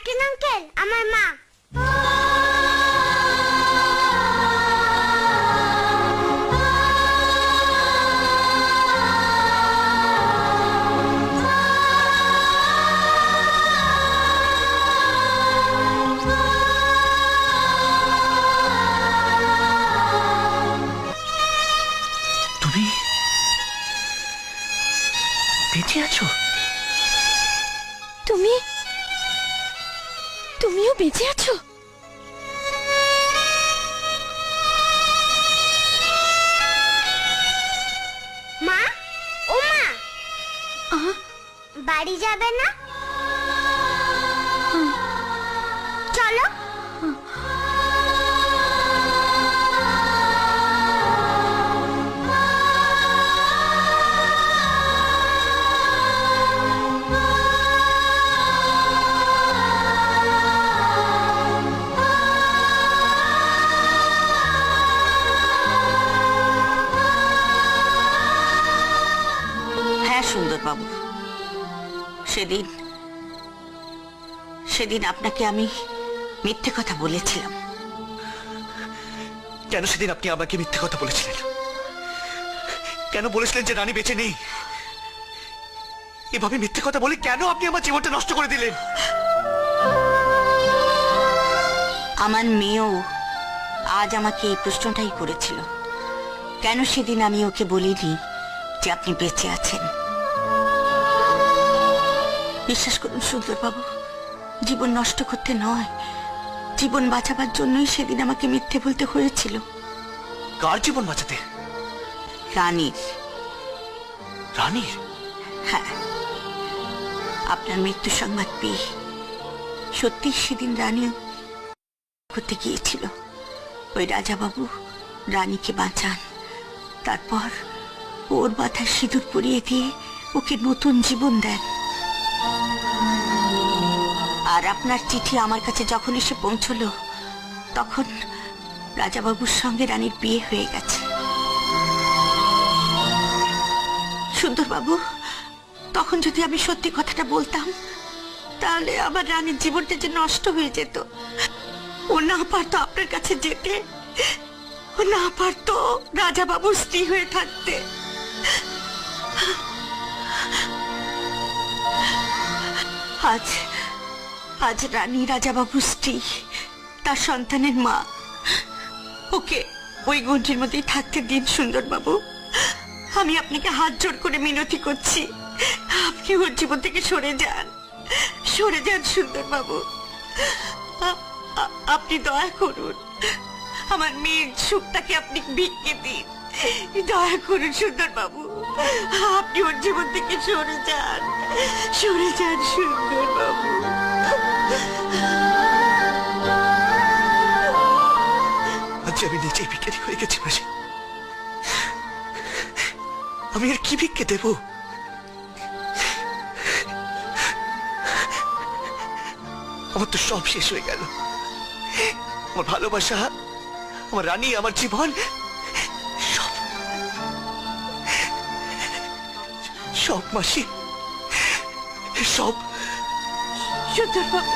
Captain uncle আমার মা। তুমি বেঁচে আছো? তুমিও বেঁচে আছো? মা, ও মা, বাড়ি যাবে না? চলো। সুন্দর বাবু, সেদিন আপনাকে আমি মিথ্যে কথা বলেছিলাম। কেন সেদিন আপনি আমাকে মিথ্যে কথা বলেছিলেন? কেন বলেছিলেন যে রানী বেঁচে নেই? এভাবে মিথ্যে কথা বলে কেন আপনি আমার জীবনটা নষ্ট করে দিলেন? আমার মেয়েও আজ আমাকে এই প্রশ্নটাই করেছিল, কেন সেদিন আমি ওকে বলিনি যে আপনি বেঁচে আছেন। বিশ্বাস করুন সুন্দর বাবু, জীবন নষ্ট করতে নয়, জীবন বাঁচাবার জন্যই সেদিন আমাকে মিথ্যে বলতে হয়েছিল। কার জীবন বাঁচাতে? রানীর। রানীর? হ্যাঁ, আপনার মৃত্যু সংবাদ পেয়ে সত্যি সেদিন রানী করতে গিয়েছিল। ওই রাজা বাবু রানীকে বাঁচান, তারপর ওর মাথায় সিঁদুর পরিয়ে দিয়ে ওকে নতুন জীবন দেন। আর আপনার চিঠি আমার কাছে যখন এসে পৌঁছলো, তখন রাজাবাবুর সঙ্গে রানীর বিয়ে হয়ে গেছে। সুন্দরবাবু, তখন যদি আমি সত্যি কথাটা বলতাম, তাহলে আমার রানীর জীবনটা যে নষ্ট হয়ে যেত। ও না পারতো আপনার কাছে যেতে, ও না পারতো রাজাবাবুর স্ত্রী হয়ে থাকতে। আজ রানী রাজাবাবুর স্ত্রী, তার সন্তানের মা। ওকে ওই গণ্ডির মধ্যেই থাকতে দিন সুন্দরবাবু। আমি আপনাকে হাত জোড় করে মিনতি করছি, আপনি ওর জীবন থেকে সরে যান, সরে যান সুন্দরবাবু। আপনি দয়া করুন, আমার মেয়ের সুখটাকে আপনি ভিক্ষে দিন, দয়া করুন সুন্দরবাবু। আপনি ওর জীবন থেকে সরে যান, সরে যান সুন্দরবাবু। আজ আমি নিজেই ভিখারি হয়ে গেছি মাসি। আমি আর কি ভিক্ষে দেব? আমার তো সব শেষ হয়ে গেল। আমার ভালোবাসা, আমার রানী, আমার জীবন, সব সব মাসি, সব। সুন্দরবাবু,